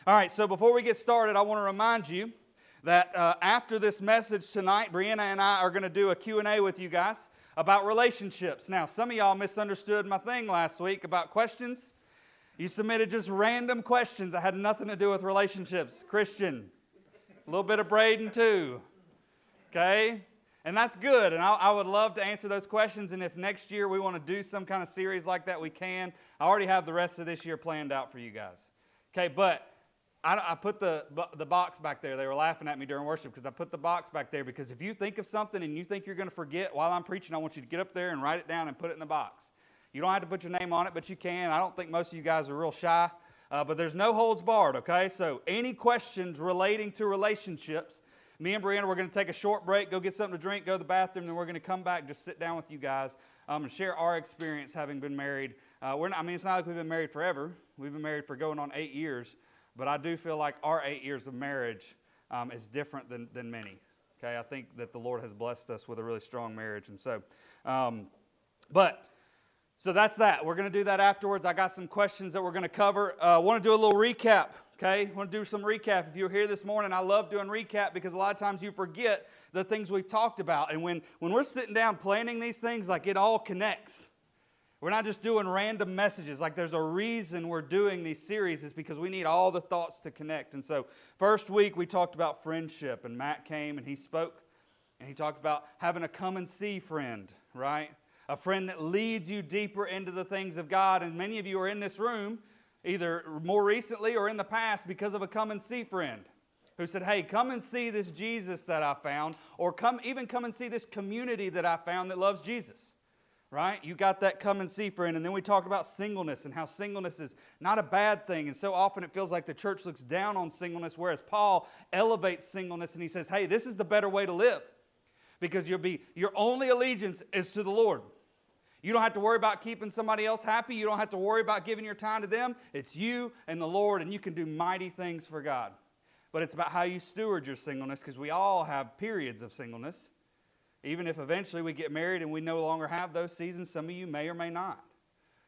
All right, so before we get started, I want to remind you that after this message tonight, Brianna and I are going to do a Q&A with you guys about relationships. Now, some of y'all misunderstood my thing last week about questions. You submitted just random questions that had nothing to do with relationships. Christian, a little bit of Braden too, okay? And that's good, and I would love to answer those questions, and if next year we want to do some kind of series like that, we can. I already have the rest of this year planned out for you guys. Okay, but I put the box back there. They were laughing at me during worship because I put the box back there because if you think of something and you think you're going to forget while I'm preaching, I want you to get up there and write it down and put it in the box. You don't have to put your name on it, but you can. I don't think most of you guys are real shy, but there's no holds barred, okay? So any questions relating to relationships, me and Brianna, we're going to take a short break, go get something to drink, go to the bathroom, then we're going to come back, just sit down with you guys and share our experience having been married. It's not like we've been married forever. We've been married for going on 8 years, but I do feel like our 8 years of marriage is different than many. Okay, I think that the Lord has blessed us with a really strong marriage, and so, So that's that. We're going to do that afterwards. I got some questions that we're going to cover. I want to do a little recap, okay? I want to do some recap. If you're here this morning, I love doing recap because a lot of times you forget the things we've talked about. And when we're sitting down planning these things, like it all connects. We're not just doing random messages. Like there's a reason we're doing these series is because we need all the thoughts to connect. And so first week we talked about friendship, and Matt came and he spoke, and he talked about having a come and see friend, right? A friend that leads you deeper into the things of God. And many of you are in this room, either more recently or in the past, because of a come and see friend who said, hey, come and see this Jesus that I found, or come and see this community that I found that loves Jesus. Right? You got that come and see friend. And then we talked about singleness and how singleness is not a bad thing. And so often it feels like the church looks down on singleness, whereas Paul elevates singleness and he says, hey, this is the better way to live. Because your only allegiance is to the Lord. You don't have to worry about keeping somebody else happy. You don't have to worry about giving your time to them. It's you and the Lord, and you can do mighty things for God. But it's about how you steward your singleness, because we all have periods of singleness. Even if eventually we get married and we no longer have those seasons, some of you may or may not.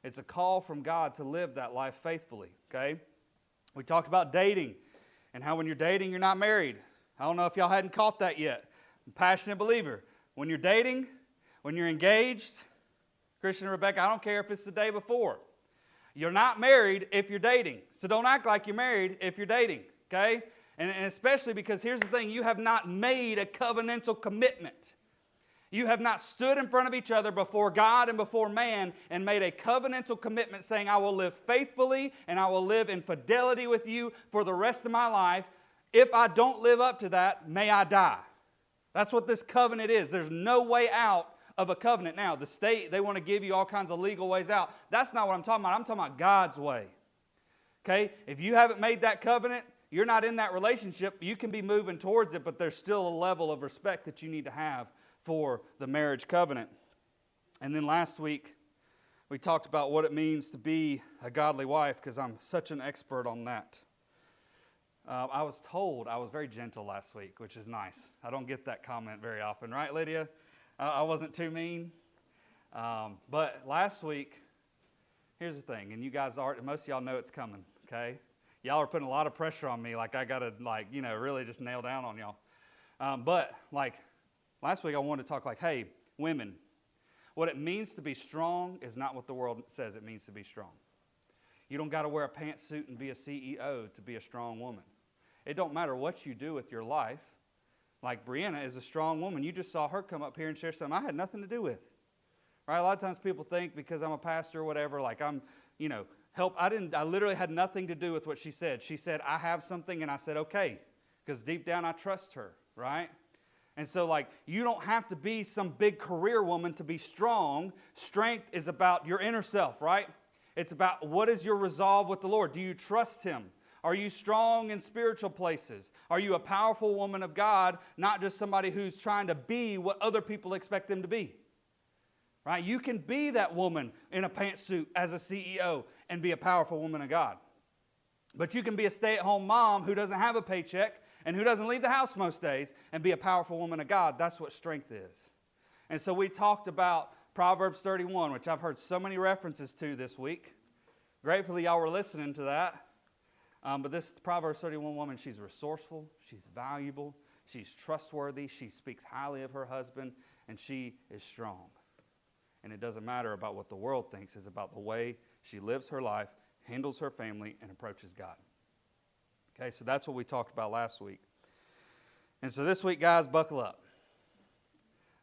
It's a call from God to live that life faithfully, okay? We talked about dating and how when you're dating, you're not married. I don't know if y'all hadn't caught that yet. I'm a passionate believer. When you're dating, when you're engaged, Christian and Rebecca, I don't care if it's the day before. You're not married if you're dating. So don't act like you're married if you're dating, okay? And especially because here's the thing, you have not made a covenantal commitment. You have not stood in front of each other before God and before man and made a covenantal commitment saying, I will live faithfully and I will live in fidelity with you for the rest of my life. If I don't live up to that, may I die. That's what this covenant is. There's no way out of a covenant. Now, the state, they want to give you all kinds of legal ways out. That's not what I'm talking about. I'm talking about God's way. Okay? If you haven't made that covenant, you're not in that relationship. You can be moving towards it, but there's still a level of respect that you need to have for the marriage covenant. And then last week, we talked about what it means to be a godly wife, because I'm such an expert on that. I was told I was very gentle last week, which is nice. I don't get that comment very often, right, Lydia? I wasn't too mean. But last week, here's the thing, and you guys most of y'all know it's coming, okay? Y'all are putting a lot of pressure on me, like I got to, really just nail down on y'all. Last week I wanted to talk hey, women, what it means to be strong is not what the world says it means to be strong. You don't got to wear a pantsuit and be a CEO to be a strong woman. It don't matter what you do with your life. Like Brianna is a strong woman. You just saw her come up here and share something I had nothing to do with. Right? A lot of times people think because I'm a pastor or whatever, I'm, help. I literally had nothing to do with what she said. She said, I have something, and I said, okay. Because deep down I trust her, right? And so, you don't have to be some big career woman to be strong. Strength is about your inner self, right? It's about what is your resolve with the Lord. Do you trust Him? Are you strong in spiritual places? Are you a powerful woman of God, not just somebody who's trying to be what other people expect them to be? Right? You can be that woman in a pantsuit as a CEO and be a powerful woman of God. But you can be a stay-at-home mom who doesn't have a paycheck and who doesn't leave the house most days and be a powerful woman of God. That's what strength is. And so we talked about Proverbs 31, which I've heard so many references to this week. Gratefully, y'all were listening to that. But this Proverbs 31 woman, she's resourceful, she's valuable, she's trustworthy, she speaks highly of her husband, and she is strong. And it doesn't matter about what the world thinks, it's about the way she lives her life, handles her family, and approaches God. Okay, so that's what we talked about last week. And so this week, guys, buckle up.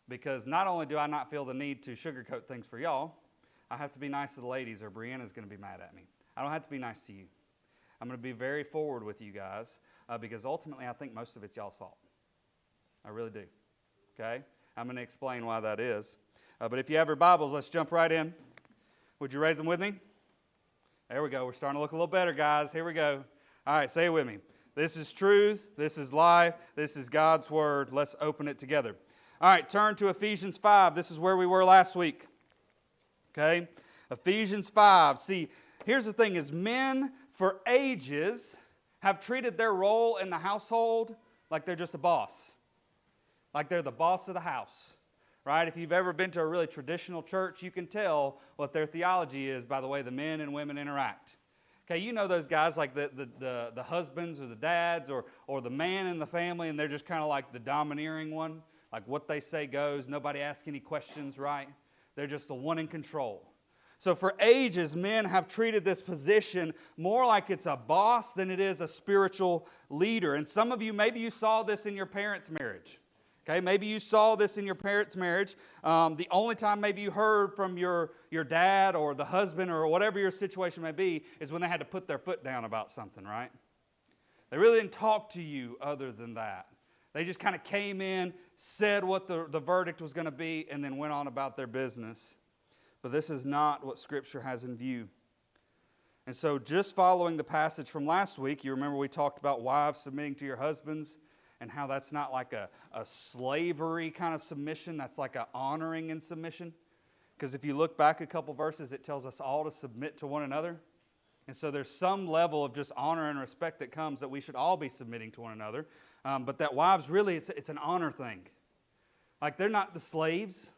Because not only do I not feel the need to sugarcoat things for y'all, I have to be nice to the ladies or Brianna's going to be mad at me. I don't have to be nice to you. I'm going to be very forward with you guys because ultimately I think most of it's y'all's fault. I really do. Okay? I'm going to explain why that is. But if you have your Bibles, let's jump right in. Would you raise them with me? There we go. We're starting to look a little better, guys. Here we go. All right, say it with me. This is truth. This is life. This is God's Word. Let's open it together. All right, turn to Ephesians 5. This is where we were last week. Okay? Ephesians 5. See, here's the thing is men for ages have treated their role in the household like they're just a boss. Like they're the boss of the house. Right? If you've ever been to a really traditional church, you can tell what their theology is by the way the men and women interact. Okay, you know those guys like the husbands or the dads or the man in the family, and they're just kind of like the domineering one. Like what they say goes. Nobody asks any questions, right? They're just the one in control. So for ages, men have treated this position more like it's a boss than it is a spiritual leader. And some of you, maybe you saw this in your parents' marriage. Okay, maybe you saw this in your parents' marriage. The only time maybe you heard from your dad or the husband or whatever your situation may be is when they had to put their foot down about something, right? They really didn't talk to you other than that. They just kind of came in, said what the verdict was going to be, and then went on about their business. But this is not what Scripture has in view. And so just following the passage from last week, you remember we talked about wives submitting to your husbands and how that's not like a slavery kind of submission. That's like an honoring in submission. Because if you look back a couple verses, it tells us all to submit to one another. And so there's some level of just honor and respect that comes that we should all be submitting to one another. But that wives, really, it's an honor thing. Like they're not the slaves.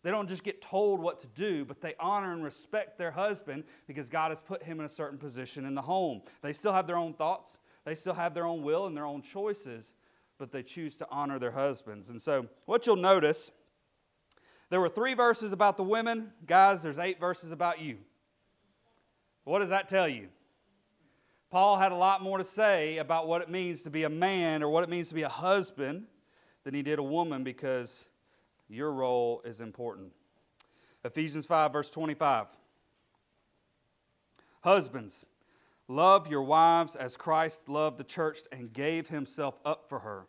They don't just get told what to do, but they honor and respect their husband because God has put him in a certain position in the home. They still have their own thoughts. They still have their own will and their own choices, but they choose to honor their husbands. And so what you'll notice, there were 3 verses about the women. Guys, there's 8 verses about you. What does that tell you? Paul had a lot more to say about what it means to be a man or what it means to be a husband than he did a woman because your role is important. Ephesians 5, verse 25. Husbands, love your wives as Christ loved the church and gave himself up for her,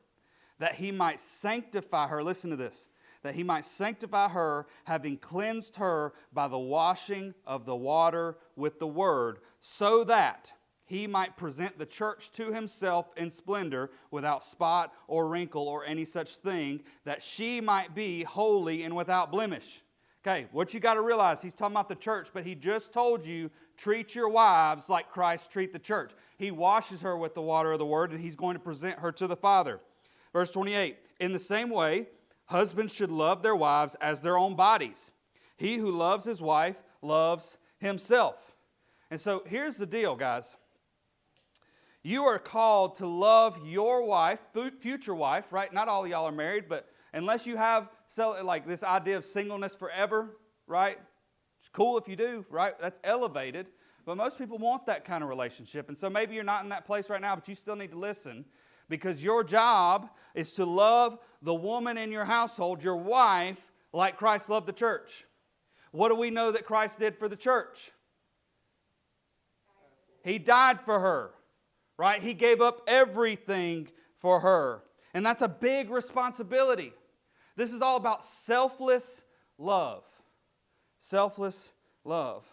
that he might sanctify her. Listen to this. That he might sanctify her, having cleansed her by the washing of the water with the word, so that he might present the church to himself in splendor, without spot or wrinkle or any such thing, that she might be holy and without blemish. Okay, what you got to realize, he's talking about the church, but he just told you, treat your wives like Christ treat the church. He washes her with the water of the word, and he's going to present her to the Father. Verse 28, in the same way, husbands should love their wives as their own bodies. He who loves his wife loves himself. And so here's the deal, guys. You are called to love your wife, future wife, right? Not all of y'all are married, but unless you have like this idea of singleness forever, right? It's cool if you do, right? That's elevated. But most people want that kind of relationship. And so maybe you're not in that place right now, but you still need to listen. Because your job is to love the woman in your household, your wife, like Christ loved the church. What do we know that Christ did for the church? He died for her, right? He gave up everything for her. And that's a big responsibility. This is all about selfless love. Selfless love.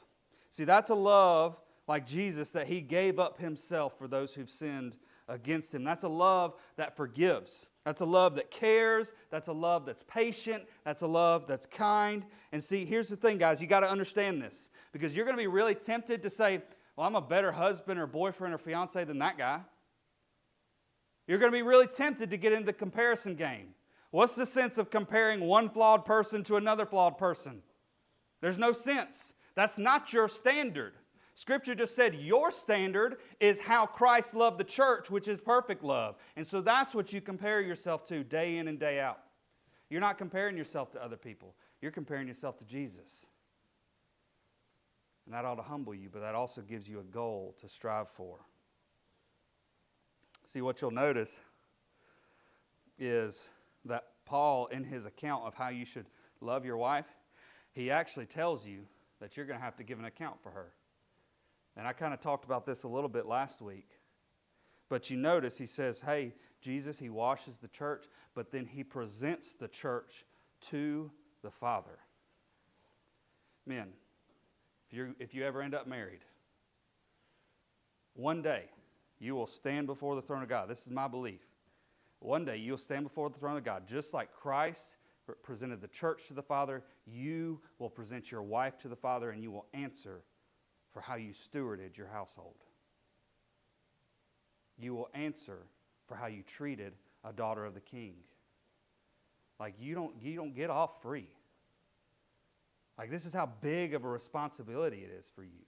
See, that's a love like Jesus, that he gave up himself for those who've sinned against him. That's a love that forgives. That's a love that cares. That's a love that's patient. That's a love that's kind. And see, here's the thing, guys. You got to understand this. Because you're going to be really tempted to say, well, I'm a better husband or boyfriend or fiance than that guy. You're going to be really tempted to get into the comparison game. What's the sense of comparing one flawed person to another flawed person? There's no sense. That's not your standard. Scripture just said your standard is how Christ loved the church, which is perfect love. And so that's what you compare yourself to day in and day out. You're not comparing yourself to other people. You're comparing yourself to Jesus. And that ought to humble you, but that also gives you a goal to strive for. See, what you'll notice is that Paul, in his account of how you should love your wife, he actually tells you that you're going to have to give an account for her. And I kind of talked about this a little bit last week. But you notice he says, hey, Jesus, he washes the church, but then he presents the church to the Father. Men, if you ever end up married, one day you will stand before the throne of God. This is my belief. One day you'll stand before the throne of God. Just like Christ presented the church to the Father, you will present your wife to the Father, and you will answer for how you stewarded your household. You will answer for how you treated a daughter of the King. Like you don't get off free. Like this is how big of a responsibility it is for you.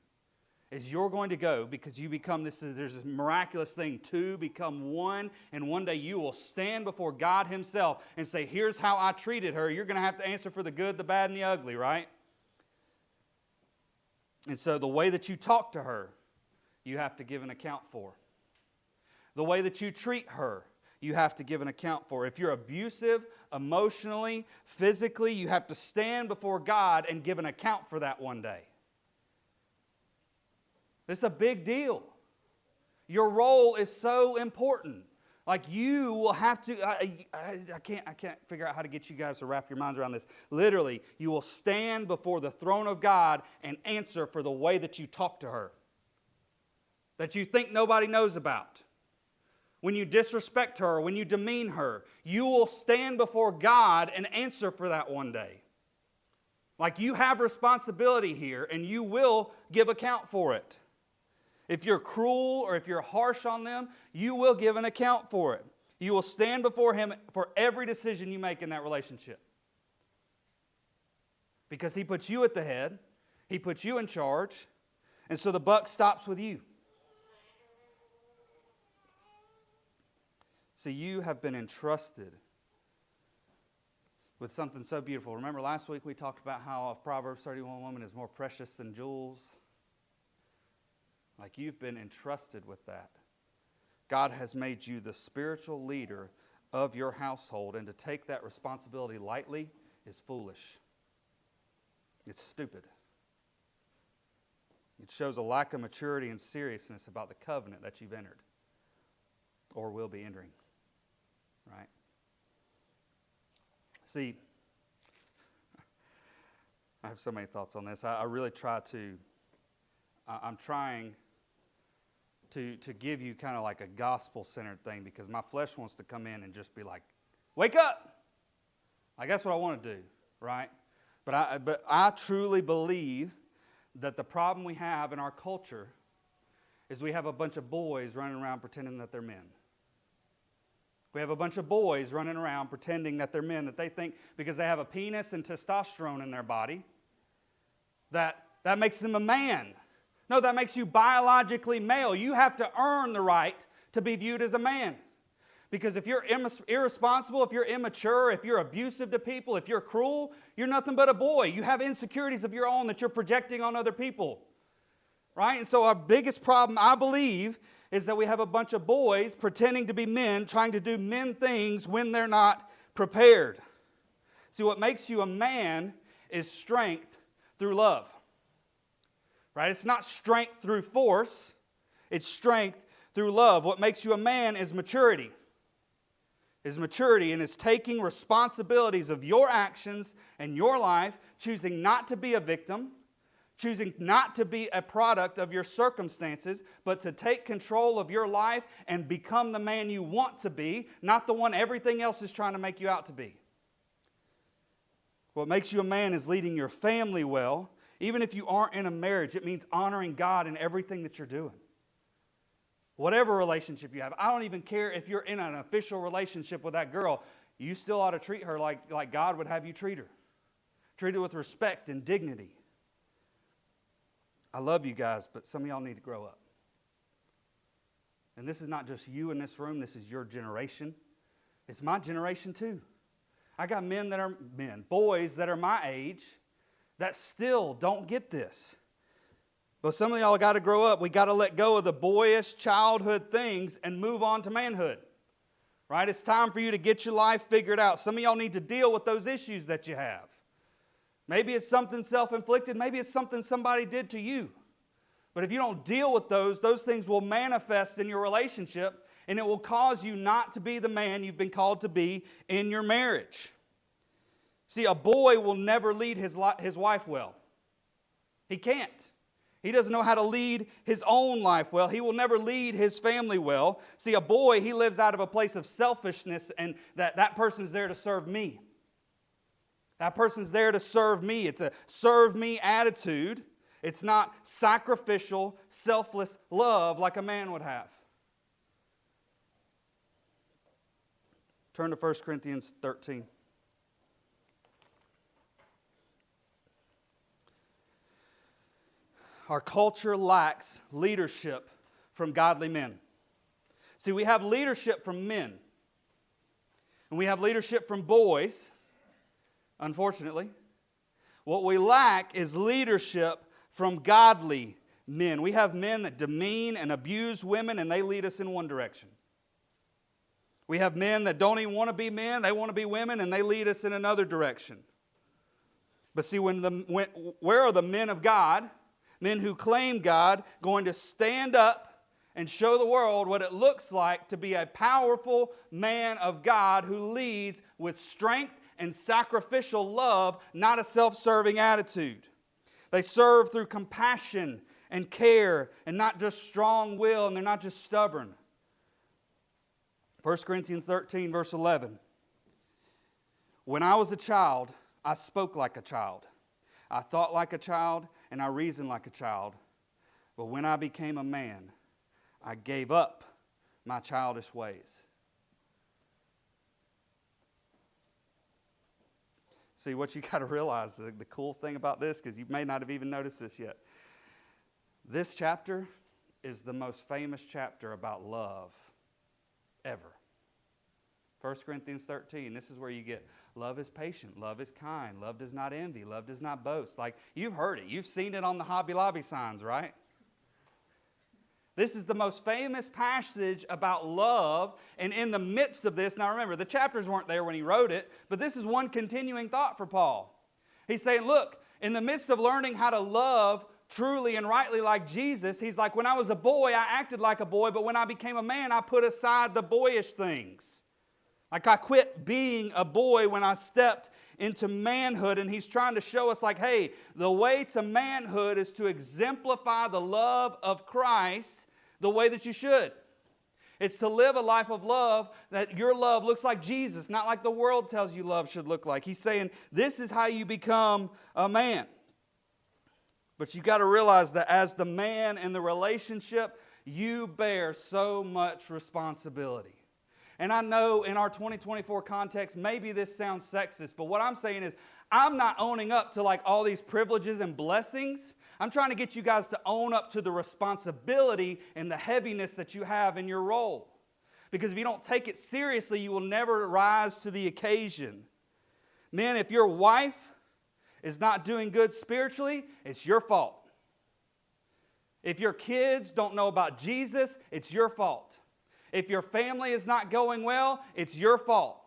Is you're going to go because you become there's this miraculous thing, two become one, and one day you will stand before God Himself and say, here's how I treated her. You're going to have to answer for the good, the bad, and the ugly, right? And so the way that you talk to her, you have to give an account for. The way that you treat her, you have to give an account for. If you're abusive, emotionally, physically, you have to stand before God and give an account for that one day. This is a big deal. Your role is so important. Like you will have to, I can't figure out how to get you guys to wrap your minds around this. Literally, you will stand before the throne of God and answer for the way that you talk to her. That you think nobody knows about. When you disrespect her, when you demean her, you will stand before God and answer for that one day. Like you have responsibility here and you will give account for it. If you're cruel or if you're harsh on them, you will give an account for it. You will stand before Him for every decision you make in that relationship. Because He puts you at the head. He puts you in charge. And so the buck stops with you. See, you have been entrusted with something so beautiful. Remember last week we talked about how a Proverbs 31 woman is more precious than jewels? Like you've been entrusted with that. God has made you the spiritual leader of your household, and to take that responsibility lightly is foolish. It's stupid. It shows a lack of maturity and seriousness about the covenant that you've entered or will be entering. Right? See, I have so many thoughts on this. I really try to, I'm trying to give you kind of like a gospel-centered thing, because my flesh wants to come in and just be like, wake up! Like that's what I want to do, right? But I truly believe that the problem we have in our culture is we have a bunch of boys running around pretending that they're men. We have a bunch of boys running around pretending that they're men, that they think because they have a penis and testosterone in their body, that makes them a man. No, that makes you biologically male. You have to earn the right to be viewed as a man. Because if you're irresponsible, if you're immature, if you're abusive to people, if you're cruel, you're nothing but a boy. You have insecurities of your own that you're projecting on other people. Right? And so our biggest problem, I believe, is that we have a bunch of boys pretending to be men, trying to do men things when they're not prepared. See, what makes you a man is strength through love. Right? It's not strength through force. It's strength through love. What makes you a man is maturity. Is maturity, and it's taking responsibilities of your actions and your life, choosing not to be a victim, choosing not to be a product of your circumstances, but to take control of your life and become the man you want to be, not the one everything else is trying to make you out to be. What makes you a man is leading your family well. Even if you aren't in a marriage, it means honoring God in everything that you're doing. Whatever relationship you have. I don't even care if you're in an official relationship with that girl. You still ought to treat her like God would have you treat her. Treat her with respect and dignity. I love you guys, but some of y'all need to grow up. And this is not just you in this room, this is your generation. It's my generation too. I got boys that are my age that still don't get this. But some of y'all got to grow up. We got to let go of the boyish childhood things and move on to manhood. Right? It's time for you to get your life figured out. Some of y'all need to deal with those issues that you have. Maybe it's something self-inflicted. Maybe it's something somebody did to you. But if you don't deal with those things will manifest in your relationship, and it will cause you not to be the man you've been called to be in your marriage. See, a boy will never lead his wife well. He can't. He doesn't know how to lead his own life well. He will never lead his family well. See, a boy, he lives out of a place of selfishness, and that person's there to serve me. That person's there to serve me. It's a serve me attitude. It's not sacrificial, selfless love like a man would have. Turn to 1 Corinthians 13. Our culture lacks leadership from godly men. See, we have leadership from men. And we have leadership from boys, unfortunately. What we lack is leadership from godly men. We have men that demean and abuse women, and they lead us in one direction. We have men that don't even want to be men, they want to be women, and they lead us in another direction. But see, where are the men of God? Men who claim God, going to stand up and show the world what it looks like to be a powerful man of God who leads with strength and sacrificial love, not a self-serving attitude. They serve through compassion and care and not just strong will, and they're not just stubborn. 1 Corinthians 13, verse 11. When I was a child, I spoke like a child. I thought like a child, and I reasoned like a child. But when I became a man, I gave up my childish ways. See, what you got to realize, the cool thing about this, because you may not have even noticed this yet, this chapter is the most famous chapter about love ever. 1 Corinthians 13, this is where you get love is patient, love is kind, love does not envy, love does not boast. Like, you've heard it. You've seen it on the Hobby Lobby signs, right? This is the most famous passage about love, and in the midst of this, now remember, the chapters weren't there when he wrote it, but this is one continuing thought for Paul. He's saying, look, in the midst of learning how to love truly and rightly like Jesus, he's like, when I was a boy, I acted like a boy, but when I became a man, I put aside the boyish things. Like, I quit being a boy when I stepped into manhood, and he's trying to show us, like, hey, the way to manhood is to exemplify the love of Christ the way that you should. It's to live a life of love that your love looks like Jesus, not like the world tells you love should look like. He's saying this is how you become a man. But you've got to realize that as the man in the relationship, you bear so much responsibility. And I know in our 2024 context, maybe this sounds sexist, but what I'm saying is I'm not owning up to like all these privileges and blessings. I'm trying to get you guys to own up to the responsibility and the heaviness that you have in your role. Because if you don't take it seriously, you will never rise to the occasion. Men, if your wife is not doing good spiritually, it's your fault. If your kids don't know about Jesus, it's your fault. If your family is not going well, it's your fault.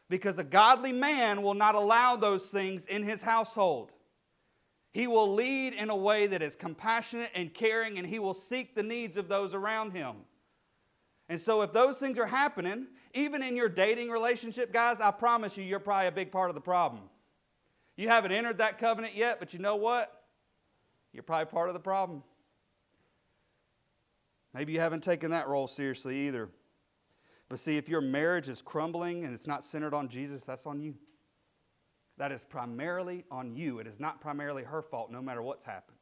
Because a godly man will not allow those things in his household. He will lead in a way that is compassionate and caring, and he will seek the needs of those around him. And so if those things are happening, even in your dating relationship, guys, I promise you, you're probably a big part of the problem. You haven't entered that covenant yet, but you know what? You're probably part of the problem. Maybe you haven't taken that role seriously either. But see, if your marriage is crumbling and it's not centered on Jesus, that's on you. That is primarily on you. It is not primarily her fault, no matter what's happened.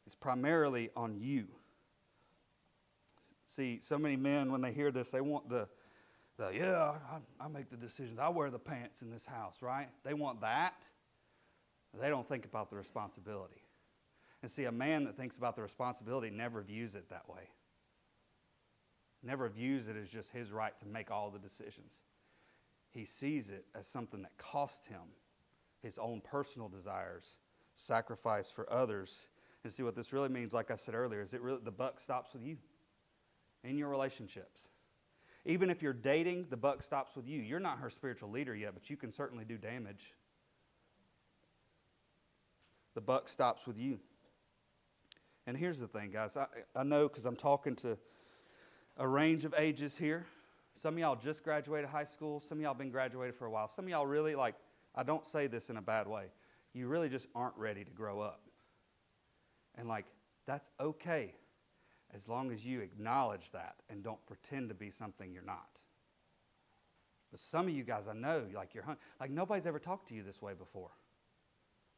It's primarily on you. See, so many men, when they hear this, they want I make the decisions. I wear the pants in this house, right? They want that. They don't think about the responsibility. And see, a man that thinks about the responsibility never views it that way. Never views it as just his right to make all the decisions. He sees it as something that cost him his own personal desires, sacrifice for others. And see what this really means, like I said earlier, is the buck stops with you in your relationships. Even if you're dating, the buck stops with you. You're not her spiritual leader yet, but you can certainly do damage. The buck stops with you. And here's the thing, guys. I know because I'm talking to a range of ages here. Some of y'all just graduated high school. Some of y'all been graduated for a while. Some of y'all really, I don't say this in a bad way. You really just aren't ready to grow up. And that's okay as long as you acknowledge that and don't pretend to be something you're not. But some of you guys, I know, you're nobody's ever talked to you this way before.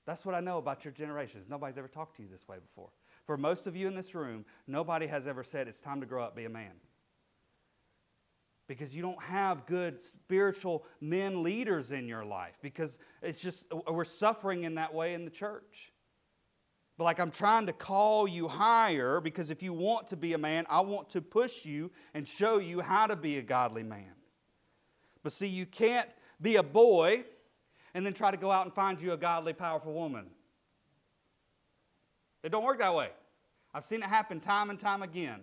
That's what I know about your generation, is nobody's ever talked to you this way before. For most of you in this room, nobody has ever said it's time to grow up, be a man. Because you don't have good spiritual men leaders in your life. Because it's just, we're suffering in that way in the church. But I'm trying to call you higher, because if you want to be a man, I want to push you and show you how to be a godly man. But see, you can't be a boy and then try to go out and find you a godly, powerful woman. It don't work that way. I've seen it happen time and time again.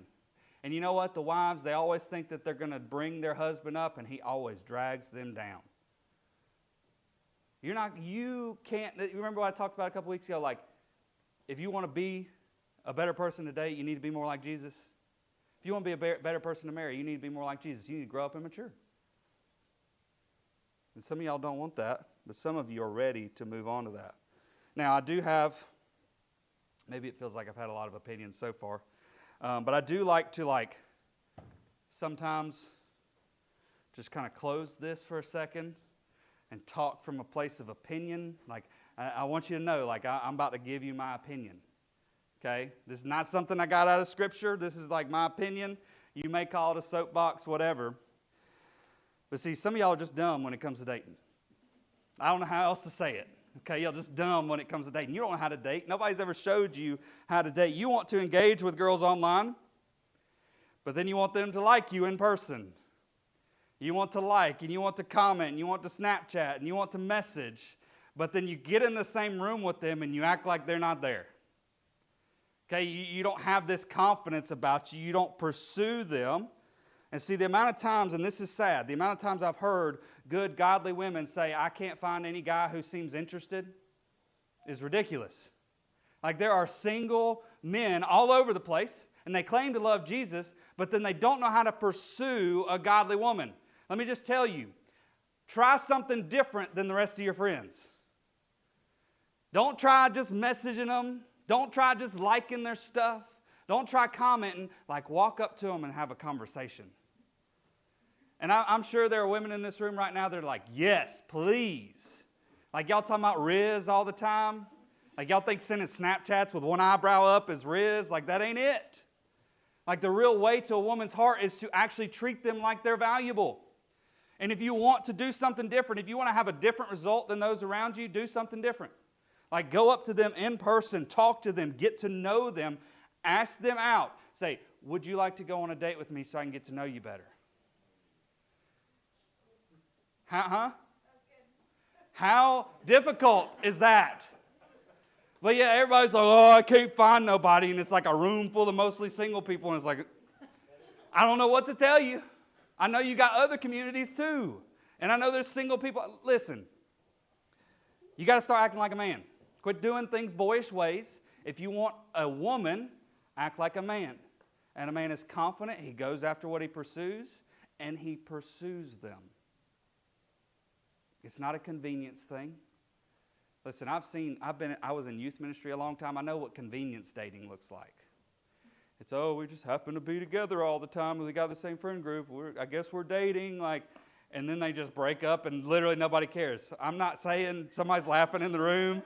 And you know what? The wives, they always think that they're going to bring their husband up, and he always drags them down. You can't, remember what I talked about a couple weeks ago? If you want to be a better person to date, you need to be more like Jesus. If you want to be a better person to marry, you need to be more like Jesus. You need to grow up and mature. And some of y'all don't want that, but some of you are ready to move on to that. Now, I do have, maybe it feels like I've had a lot of opinions so far, but I do like to sometimes just kind of close this for a second and talk from a place of opinion. I want you to know, I'm about to give you my opinion. Okay? This is not something I got out of Scripture. This is my opinion. You may call it a soapbox, whatever. But see, some of y'all are just dumb when it comes to dating. I don't know how else to say it. Okay, y'all just dumb when it comes to dating. You don't know how to date. Nobody's ever showed you how to date. You want to engage with girls online, but then you want them to like you in person. You want to like, and you want to comment, and you want to Snapchat, and you want to message. But then you get in the same room with them, and you act like they're not there. Okay, you don't have this confidence about you. You don't pursue them. And see, the amount of times, and this is sad, the amount of times I've heard good, godly women say, I can't find any guy who seems interested, is ridiculous. There are single men all over the place, and they claim to love Jesus, but then they don't know how to pursue a godly woman. Let me just tell you, try something different than the rest of your friends. Don't try just messaging them. Don't try just liking their stuff. Don't try commenting. Walk up to them and have a conversation. And I'm sure there are women in this room right now that are like, yes, please. Y'all talking about Riz all the time? Y'all think sending Snapchats with one eyebrow up is Riz? That ain't it. The real way to a woman's heart is to actually treat them like they're valuable. And if you want to do something different, if you want to have a different result than those around you, do something different. Go up to them in person, talk to them, get to know them, ask them out. Say, would you like to go on a date with me so I can get to know you better? How difficult is that? But yeah, everybody's like, oh, I can't find nobody. And it's a room full of mostly single people. And it's I don't know what to tell you. I know you got other communities too. And I know there's single people. Listen, you got to start acting like a man. Quit doing things boyish ways. If you want a woman, act like a man. And a man is confident. He goes after what he pursues, and he pursues them. It's not a convenience thing. Listen, I was in youth ministry a long time. I know what convenience dating looks like. It's, we just happen to be together all the time. We got the same friend group. I guess we're dating. And then they just break up and literally nobody cares. I'm not saying somebody's laughing in the room.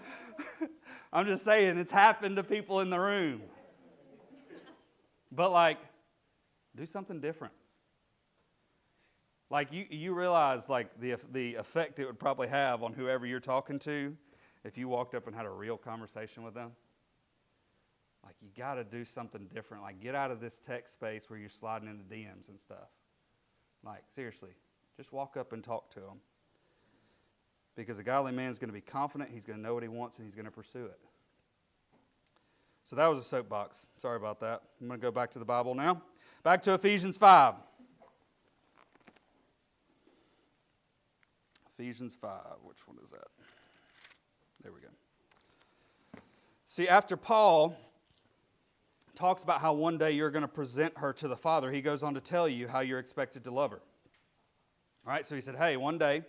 I'm just saying it's happened to people in the room. But do something different. You realize the effect it would probably have on whoever you're talking to if you walked up and had a real conversation with them. Like, you got to do something different. Like, get out of this text space where you're sliding into DMs and stuff. Like, seriously, just walk up and talk to them. Because a godly man is going to be confident, he's going to know what he wants, and he's going to pursue it. So that was a soapbox. Sorry about that. I'm going to go back to the Bible now. Back to Ephesians 5. Ephesians 5. Which one is that? There we go. See, after Paul talks about how one day you're going to present her to the Father, he goes on to tell you how you're expected to love her. All right, so he said, hey, one day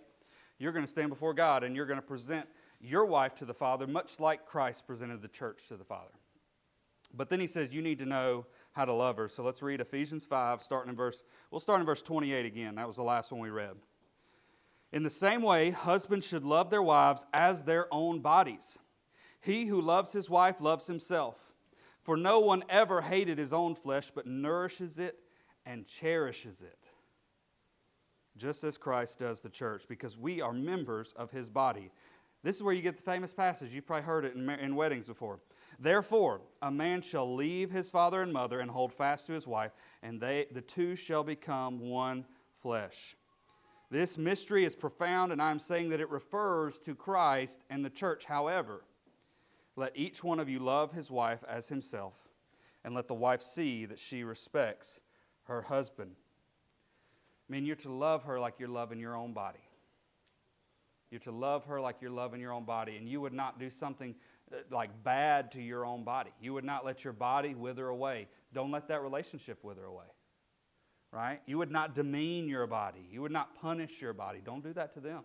you're going to stand before God and you're going to present your wife to the Father, much like Christ presented the church to the Father. But then he says you need to know how to love her. So let's read Ephesians 5, we'll start in verse 28 again. That was the last one we read. In the same way, husbands should love their wives as their own bodies. He who loves his wife loves himself. For no one ever hated his own flesh, but nourishes it and cherishes it, just as Christ does the church, because we are members of his body. This is where you get the famous passage. You've probably heard it in weddings before. Therefore, a man shall leave his father and mother and hold fast to his wife, and the two shall become one flesh. This mystery is profound, and I'm saying that it refers to Christ and the church. However, let each one of you love his wife as himself, and let the wife see that she respects her husband. I mean, you're to love her like you're loving your own body. You're to love her like you're loving your own body, and you would not do something like bad to your own body. You would not let your body wither away. Don't let that relationship wither away. Right? You would not demean your body. You would not punish your body. Don't do that to them.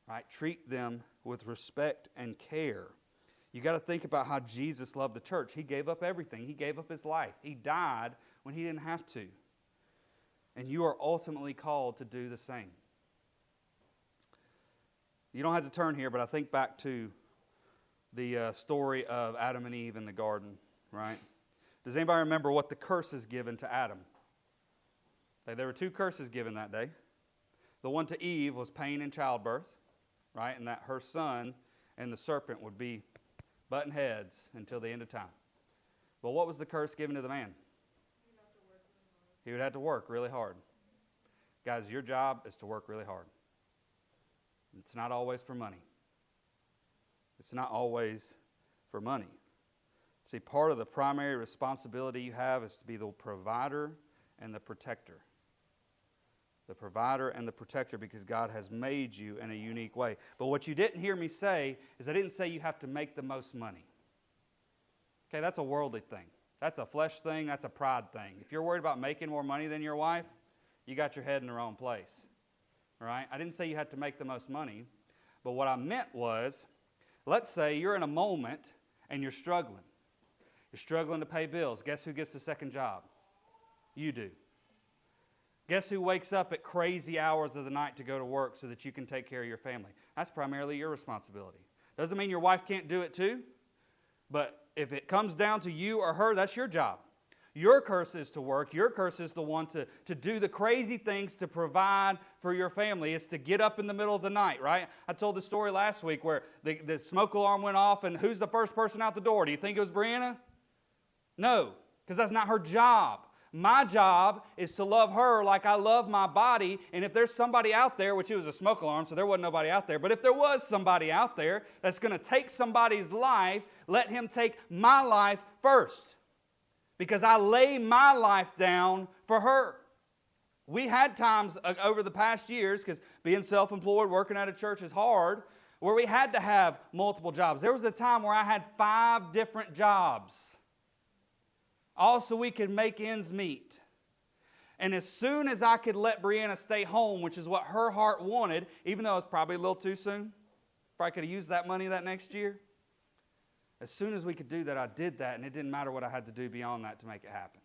Right? Treat them with respect and care. You got to think about how Jesus loved the church. He gave up everything. He gave up his life. He died when he didn't have to. And you are ultimately called to do the same. You don't have to turn here, but I think back to the story of Adam and Eve in the garden, right? Does anybody remember what the curses given to Adam? There were two curses given that day. The one to Eve was pain in childbirth, right? And that her son and the serpent would be butting heads until the end of time. But what was the curse given to the man? He would have to work really hard. Guys, your job is to work really hard. It's not always for money. It's not always for money. See, part of the primary responsibility you have is to be the provider and the protector. The provider and the protector, because God has made you in a unique way. But what you didn't hear me say is I didn't say you have to make the most money. Okay, that's a worldly thing. That's a flesh thing. That's a pride thing. If you're worried about making more money than your wife, you got your head in the wrong place. All right? I didn't say you had to make the most money. But what I meant was, let's say you're in a moment and you're struggling. You're struggling to pay bills. Guess who gets the second job? You do. Guess who wakes up at crazy hours of the night to go to work so that you can take care of your family? That's primarily your responsibility. Doesn't mean your wife can't do it too, but if it comes down to you or her, that's your job. Your curse is to work. Your curse is the one to do the crazy things to provide for your family. It's to get up in the middle of the night, right? I told the story last week where the smoke alarm went off, and who's the first person out the door? Do you think it was Brianna? No, because that's not her job. My job is to love her like I love my body, and if there's somebody out there, which it was a smoke alarm, so there wasn't nobody out there, but if there was somebody out there that's going to take somebody's life, let him take my life first, because I lay my life down for her. We had times over the past years, because being self-employed, working at a church is hard, where we had to have multiple jobs. There was a time where I had 5 different jobs. Also, we could make ends meet. And as soon as I could let Brianna stay home, which is what her heart wanted, even though it was probably a little too soon, probably could have used that money that next year. As soon as we could do that, I did that, and it didn't matter what I had to do beyond that to make it happen.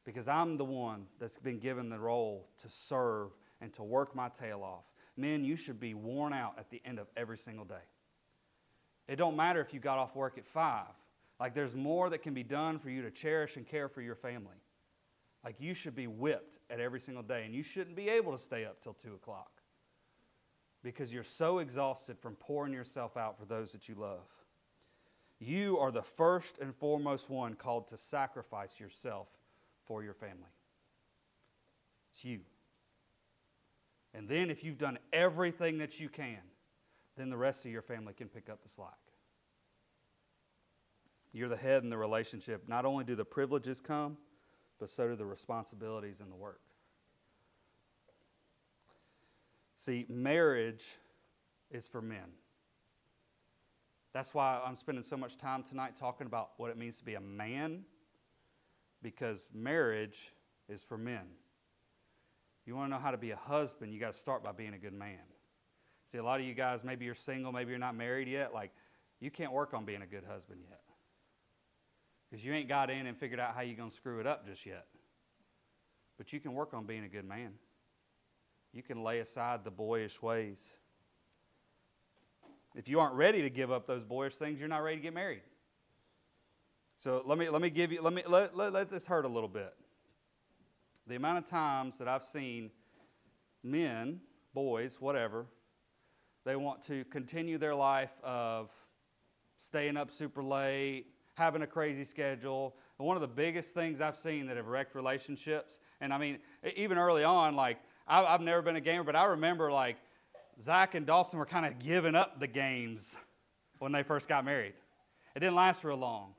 Because I'm the one that's been given the role to serve and to work my tail off. Men, you should be worn out at the end of every single day. It don't matter if you got off work at 5. Like, there's more that can be done for you to cherish and care for your family. Like, you should be whipped at every single day, and you shouldn't be able to stay up till 2 o'clock because you're so exhausted from pouring yourself out for those that you love. You are the first and foremost one called to sacrifice yourself for your family. It's you. And then if you've done everything that you can, then the rest of your family can pick up the slack. You're the head in the relationship. Not only do the privileges come, but so do the responsibilities and the work. See, marriage is for men. That's why I'm spending so much time tonight talking about what it means to be a man, because marriage is for men. If you want to know how to be a husband, you got to start by being a good man. See, a lot of you guys, maybe you're single, maybe you're not married yet, like, you can't work on being a good husband yet. Because you ain't got in and figured out how you're going to screw it up just yet. But you can work on being a good man. You can lay aside the boyish ways. If you aren't ready to give up those boyish things, you're not ready to get married. So let this hurt a little bit. The amount of times that I've seen men, boys, whatever, they want to continue their life of staying up super late, having a crazy schedule. And one of the biggest things I've seen that have wrecked relationships, and I mean, even early on, like, I've never been a gamer, but I remember, like, Zach and Dawson were kind of giving up the games when they first got married. It didn't last real long.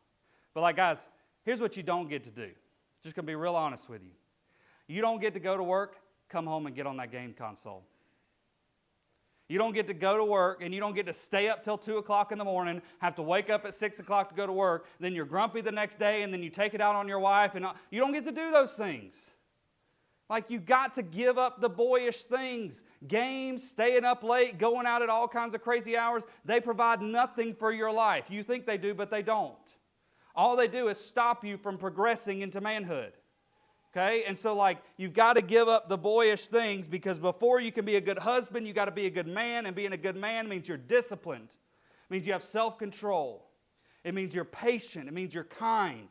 But, like, guys, here's what you don't get to do. Just going to be real honest with you. You don't get to go to work, come home and get on that game console. You don't get to go to work, and you don't get to stay up till 2 o'clock in the morning, have to wake up at 6 o'clock to go to work, then you're grumpy the next day, and then you take it out on your wife. And you don't get to do those things. Like, you got to give up the boyish things. Games, staying up late, going out at all kinds of crazy hours, they provide nothing for your life. You think they do, but they don't. All they do is stop you from progressing into manhood. Okay? And so, like, you've got to give up the boyish things, because before you can be a good husband, you got to be a good man. And being a good man means you're disciplined. It means you have self-control. It means you're patient. It means you're kind.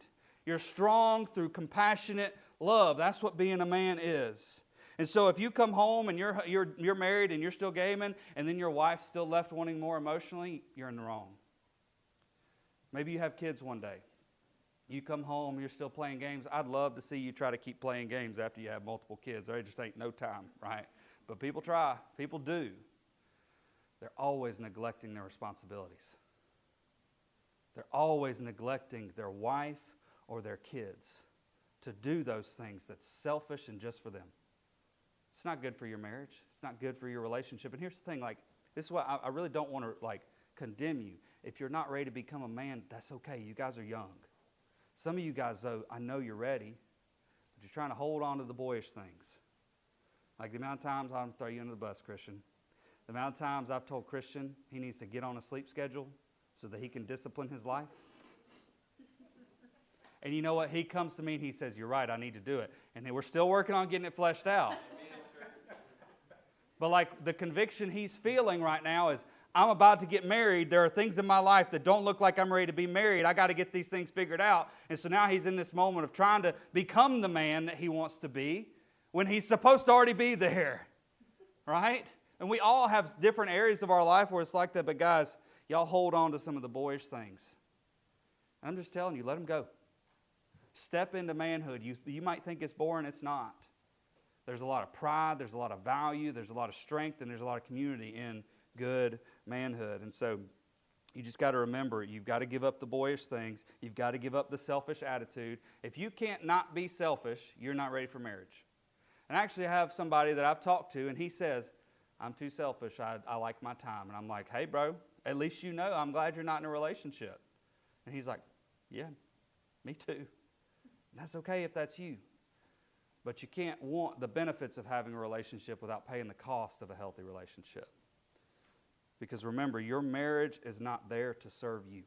You're strong through compassionate love. That's what being a man is. And so if you come home and you're married and you're still gaming, and then your wife's still left wanting more emotionally, you're in the wrong. Maybe you have kids one day. You come home, you're still playing games. I'd love to see you try to keep playing games after you have multiple kids. There just ain't no time, right? But people try. People do. They're always neglecting their responsibilities. They're always neglecting their wife or their kids to do those things that's selfish and just for them. It's not good for your marriage. It's not good for your relationship. And here's the thing, like, this is why I really don't want to, like, condemn you. If you're not ready to become a man, that's okay. You guys are young. Some of you guys, though, I know you're ready, but you're trying to hold on to the boyish things. Like the amount of times, I'm going to throw you under the bus, Christian. The amount of times I've told Christian he needs to get on a sleep schedule so that he can discipline his life. And you know what? He comes to me and he says, you're right, I need to do it. And then we're still working on getting it fleshed out. But like the conviction he's feeling right now is, I'm about to get married. There are things in my life that don't look like I'm ready to be married. I got to get these things figured out. And so now he's in this moment of trying to become the man that he wants to be when he's supposed to already be there. Right? And we all have different areas of our life where it's like that. But guys, y'all hold on to some of the boyish things. I'm just telling you, let them go. Step into manhood. You might think it's boring. It's not. There's a lot of pride. There's a lot of value. There's a lot of strength. And there's a lot of community in good manhood. And so you just got to remember, you've got to give up the boyish things. You've got to give up the selfish attitude. If you can't not be selfish, you're not ready for marriage. And actually I have somebody that I've talked to, and he says, I'm too selfish. I like my time. And I'm like, hey, bro, at least you know I'm glad you're not in a relationship. And he's like, yeah, me too. And that's okay if that's you. But you can't want the benefits of having a relationship without paying the cost of a healthy relationship. Because remember, your marriage is not there to serve you.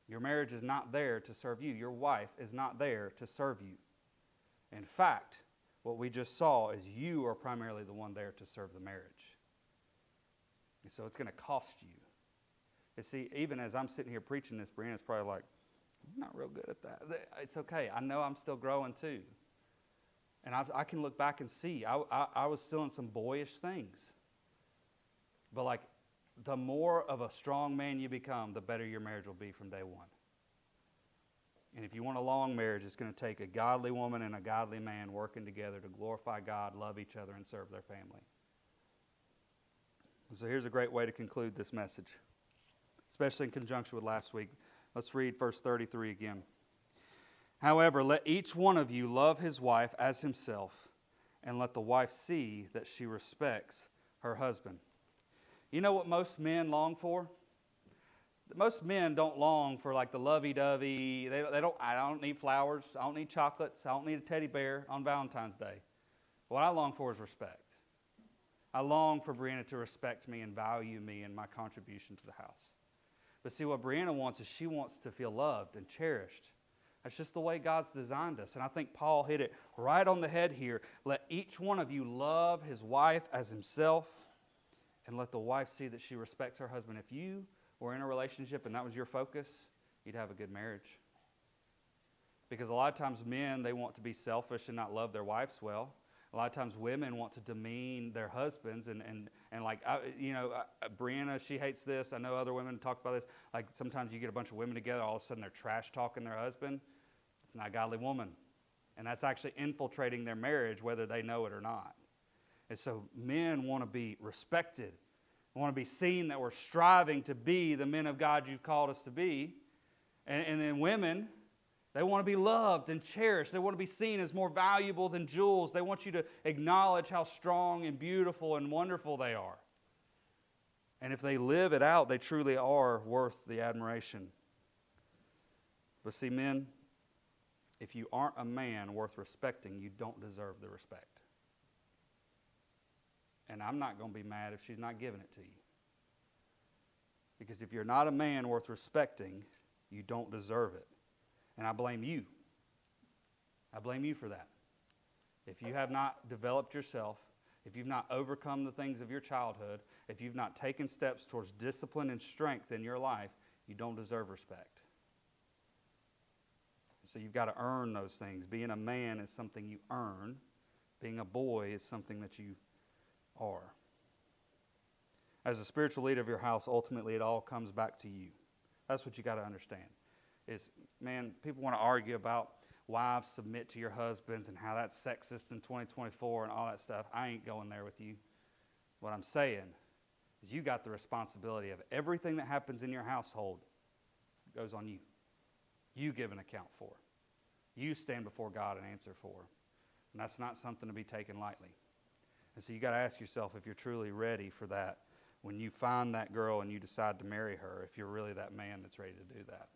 Your marriage is not there to serve you. Your wife is not there to serve you. In fact, what we just saw is you are primarily the one there to serve the marriage. And so it's going to cost you. You see, even as I'm sitting here preaching this, Brianna's probably like, I'm not real good at that. It's okay. I know I'm still growing too. And I can look back and see I was still in some boyish things. But like, the more of a strong man you become, the better your marriage will be from day one. And if you want a long marriage, it's going to take a godly woman and a godly man working together to glorify God, love each other, and serve their family. So here's a great way to conclude this message, especially in conjunction with last week. Let's read verse 33 again. However, let each one of you love his wife as himself, and let the wife see that she respects her husband. You know what most men long for? Most men don't long for like the lovey-dovey. I don't need flowers. I don't need chocolates. I don't need a teddy bear on Valentine's Day. What I long for is respect. I long for Brianna to respect me and value me and my contribution to the house. But see, what Brianna wants is she wants to feel loved and cherished. That's just the way God's designed us. And I think Paul hit it right on the head here. Let each one of you love his wife as himself, and let the wife see that she respects her husband. If you were in a relationship and that was your focus, you'd have a good marriage. Because a lot of times men, they want to be selfish and not love their wives well. A lot of times women want to demean their husbands and like, Brianna, she hates this. I know other women talk about this. Like sometimes you get a bunch of women together, all of a sudden they're trash talking their husband. It's not a godly woman. And that's actually infiltrating their marriage, whether they know it or not. And so men want to be respected. Want to be seen that we're striving to be the men of God you've called us to be. And then women, they want to be loved and cherished. They want to be seen as more valuable than jewels. They want you to acknowledge how strong and beautiful and wonderful they are. And if they live it out, they truly are worth the admiration. But see, men, if you aren't a man worth respecting, you don't deserve the respect. And I'm not going to be mad if she's not giving it to you. Because if you're not a man worth respecting, you don't deserve it. And I blame you. I blame you for that. If you have not developed yourself, if you've not overcome the things of your childhood, if you've not taken steps towards discipline and strength in your life, you don't deserve respect. So you've got to earn those things. Being a man is something you earn. Being a boy is something that you are. As a spiritual leader of your house, ultimately it all comes back to you. That's what you got to understand. People want to argue about wives submit to your husbands and how that's sexist in 2024 and all that stuff. I ain't going there with you. What I'm saying is you got the responsibility of everything that happens in your household goes on you. You give an account for. You stand before God and answer for. And that's not something to be taken lightly. And so you got to ask yourself if you're truly ready for that when you find that girl and you decide to marry her, if you're really that man that's ready to do that.